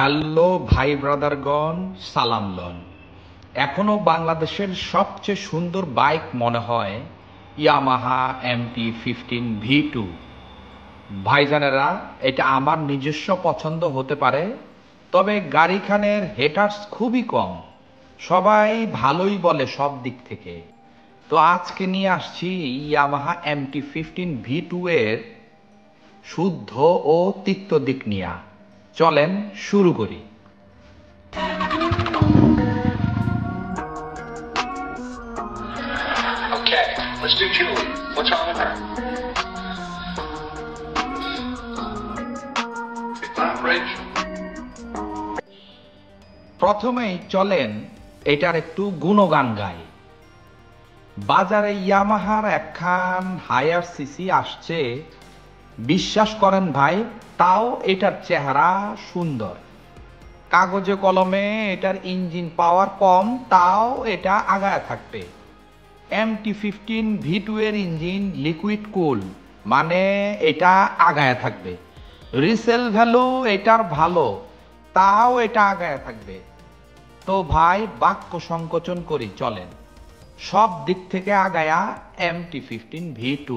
Hello ভাই ব্রাদারগণ, সালাম loan. এখনো বাংলাদেশের সবচেয়ে সুন্দর বাইক মনে হয় ইয়ামাহা MT-15 V2। ভাইজানেরা, এটা আমার নিজস্ব পছন্দ হতে পারে, তবে গাড়িখানের হেটার্স খুবই কম। সবাই ভালোই বলে সব দিক থেকে। তো আজকে নিয়ে আসছি ইয়ামাহা MT-15 V2 এর শুদ্ধ ও তিক্ত দিক নিয়ে। চলেন শুরু করি। Okay, let's do Julie. What's wrong with her? It's not bridge. প্রথমেই চলেন এটার একটু গুণগান গাই। বাজারে ইয়ামাহার একখান হায়ার সিসি আসছে, বিশ্বাস করেন ভাই, তাও এটার চেহারা সুন্দর। কাগজে কলমে এটার ইঞ্জিন পাওয়ার কম, তাও এটা আগায় থাকবে। MT-15 V2 এর ইঞ্জিন লিকুইড কুল, মানে এটা আগায় থাকবে। রিসেল ভ্যালু এটার ভালো, তাও এটা আগায় থাকবে। তো ভাই বাক্য সংকোচন করি, চলেন সব দিক থেকে আগায়া MT-15 V2।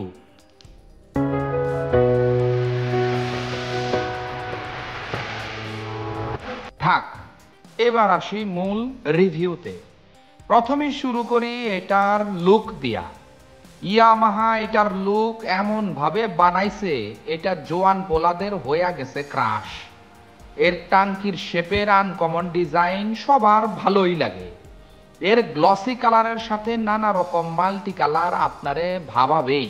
থাক, এবার আসি মূল রিভিউতে। প্রথমেই শুরু করি এটার লুক দিয়া। ইয়ামাহা এটার লুক এমন ভাবে বানাইছে, এটা জোয়ান পোলাদের হইয়া গেছে ক্রাশ। এর টাঙ্কির শেপের আনকমন ডিজাইন সবার ভালোই লাগে। এর গ্লসি কালারের সাথে নানা রকম মাল্টি কালার আপনারে ভাবাবেই।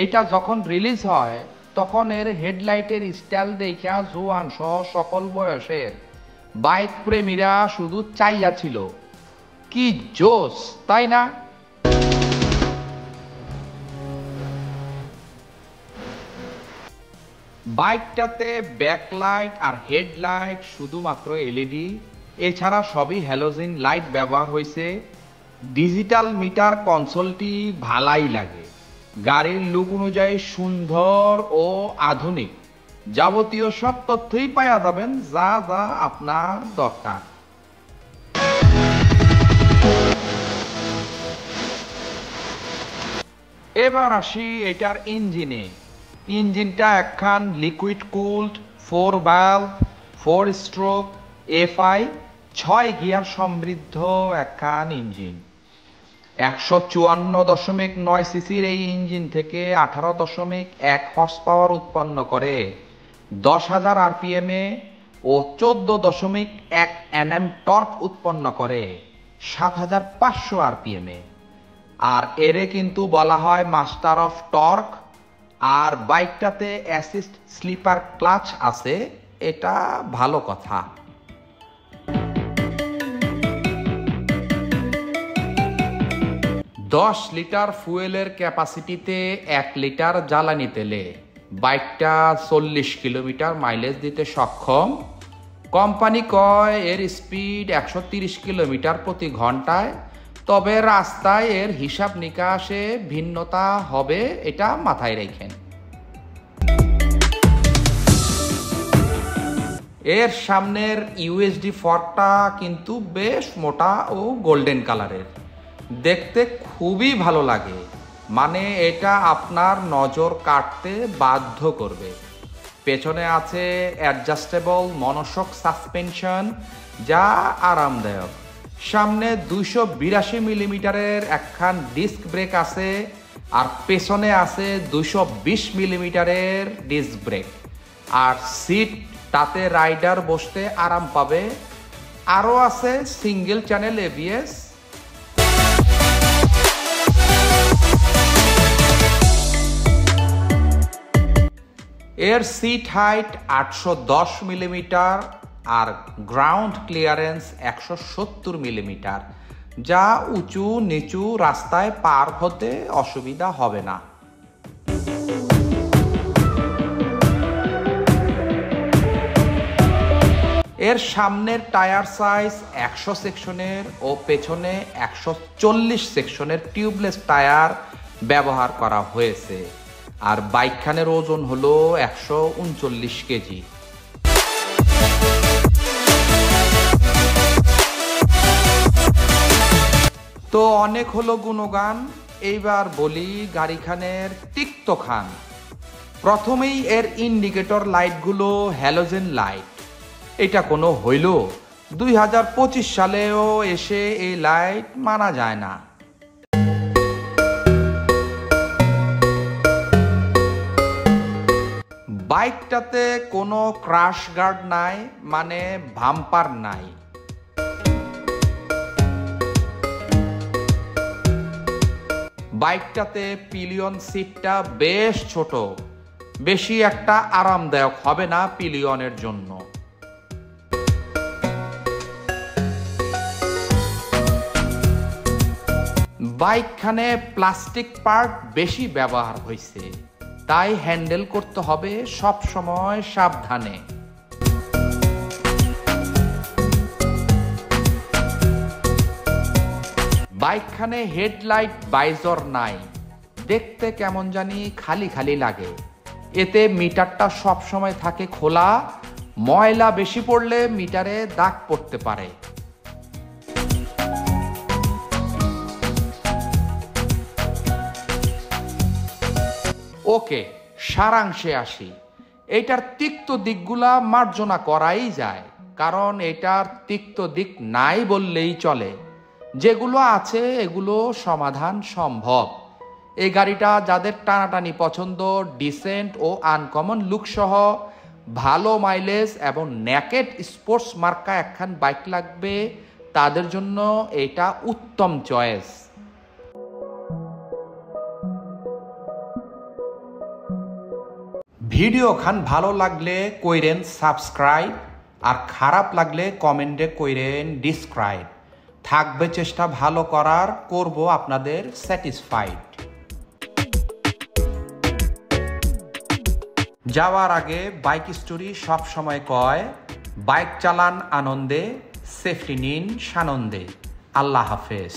এটা যখন রিলিজ হয় তখন এর হেডলাইটের স্টাইল দেখা জোয়ান সহ সকল বয়সের বাইক প্রেমীরা শুধু চাইয়া ছিল, কি জোস, তাই না? বাইকটাতে ব্যাকলাইট আর হেডলাইট শুধুমাত্র এলইডি, এছাড়া সবই হ্যালোজেন লাইট ব্যবহার হয়েছে। ডিজিটাল মিটার কনসোলটি ভালাই লাগে। গাড়ির লুক অনুযায়ী সুন্দর ও আধুনিক, যাবতীয় সব তথ্যই পাওয়া যাবেন যা যা আপনার দরকার। এবার আসি এটার ইঞ্জিনে। ইঞ্জিনটা একখান liquid cooled 4 valve 4 stroke FI 6 gear সমৃদ্ধ একখান ইঞ্জিন। 154.9 সিসির এই ইঞ্জিন থেকে 18.1 হর্স পাওয়ার উৎপন্ন করে 10,000 RPM এ ও 14.1 Nm টর্ক উৎপন্ন করে 7,500 RPM এ। আর এরে কিন্তু বলা হয় মাস্টার অফ টর্ক। আর বাইকটাতে অ্যাসিস্ট স্লিপার ক্লাচ আছে, এটা ভালো কথা। দশ লিটার ফুয়েলের ক্যাপাসিটিতে 1 লিটার জ্বালানি তেলে বাইকটা 40 কিলোমিটার মাইলেজ দিতে সক্ষম। কোম্পানি কয় এর স্পিড 130 কিলোমিটার প্রতি ঘন্টায়, তবে রাস্তায় এর হিসাব নিকাশে ভিন্নতা হবে, এটা মাথায় রাখেন। এর সামনের USD ফর্কটা কিন্তু বেশ মোটা ও গোল্ডেন কালারের, দেখতে খুবই ভালো লাগে, মানে এটা আপনার নজর কাটতে বাধ্য করবে। পেছনে আছে অ্যাডজাস্টেবল মনোশক সাসপেনশন, যা আরামদায়ক। সামনে 282 মিলিমিটারের একখান ডিস্ক ব্রেক আছে, আর পেছনে আছে 220 মিলিমিটারের ডিস্ক ব্রেক। আর সিট, তাতে রাইডার বসতে আরাম পাবে। আরও আছে সিঙ্গেল চ্যানেল ABS। এর সিট হাইট 810 মিলিমিটার আর গ্রাউন্ড ক্লিয়ারেন্স 170 মিলিমিটার, যা উঁচু নিচু রাস্তায় পার হতে অসুবিধা হবে না। এর সামনের টায়ার সাইজ 100 সেকশনের ও পেছনে 140 সেকশনের টিউবলেস টায়ার ব্যবহার করা হয়েছে। আর বাইকখানের ওজন হলো 139 কেজি। তো অনেক হলো গুণগান, এইবার বলি গাড়িখানের তিক্ত খান। প্রথমেই এর ইন্ডিকেটর লাইটগুলো হ্যালোজেন লাইট। এটা কোনো হইল? 2025 সালেও এসে এই লাইট মানা যায় না। বাইকটাতে কোনো ক্রাশ গার্ড নাই, মানে ভাম্পার নাই। বাইকটাতে পিলিয়ন সিটটা বেশ ছোট, বেশি একটা আরামদায়ক হবে না পিলিয়নের জন্য। বাইকখানে প্লাস্টিক পার্ট বেশি ব্যবহার হয়েছে, তাই হ্যান্ডেল করতে হবে সব সময় সাবধানে। বাইকখানে হেডলাইট বাইজর নাই, দেখতে কেমন জানি খালি খালি লাগে। এতে মিটারটা সব সময় থাকে খোলা, ময়লা বেশি পড়লে মিটারে দাগ পড়তে পারে। ওকে, সারাংশে আসি। এটার তিক্ত দিকগুলা মার্জনা করাই যায়, কারণ এটার তিক্ত দিক নাই বললেই চলে। যেগুলো আছে এগুলো সমাধান সম্ভব। এই গাড়িটা যাদের টানাটানি পছন্দ, ডিসেন্ট ও আনকমন লুক সহ ভালো মাইলেজ এবং নেকেড স্পোর্টস মার্কা একখান বাইক লাগবে, তাদের জন্য এটা উত্তম চয়েস। ভিডিও খান ভালো লাগলে কইরেন সাবস্ক্রাইব, আর খারাপ লাগলে কমেন্টে কইরেন ডিসক্রাইব। থাকবে চেষ্টা ভালো করার, করব আপনাদের স্যাটিসফাইড। যাওয়ার আগে বাইক স্টোরি সব সময় কয়, বাইক চালান আনন্দে, সেফটি নিন সানন্দে। আল্লাহ হাফেজ।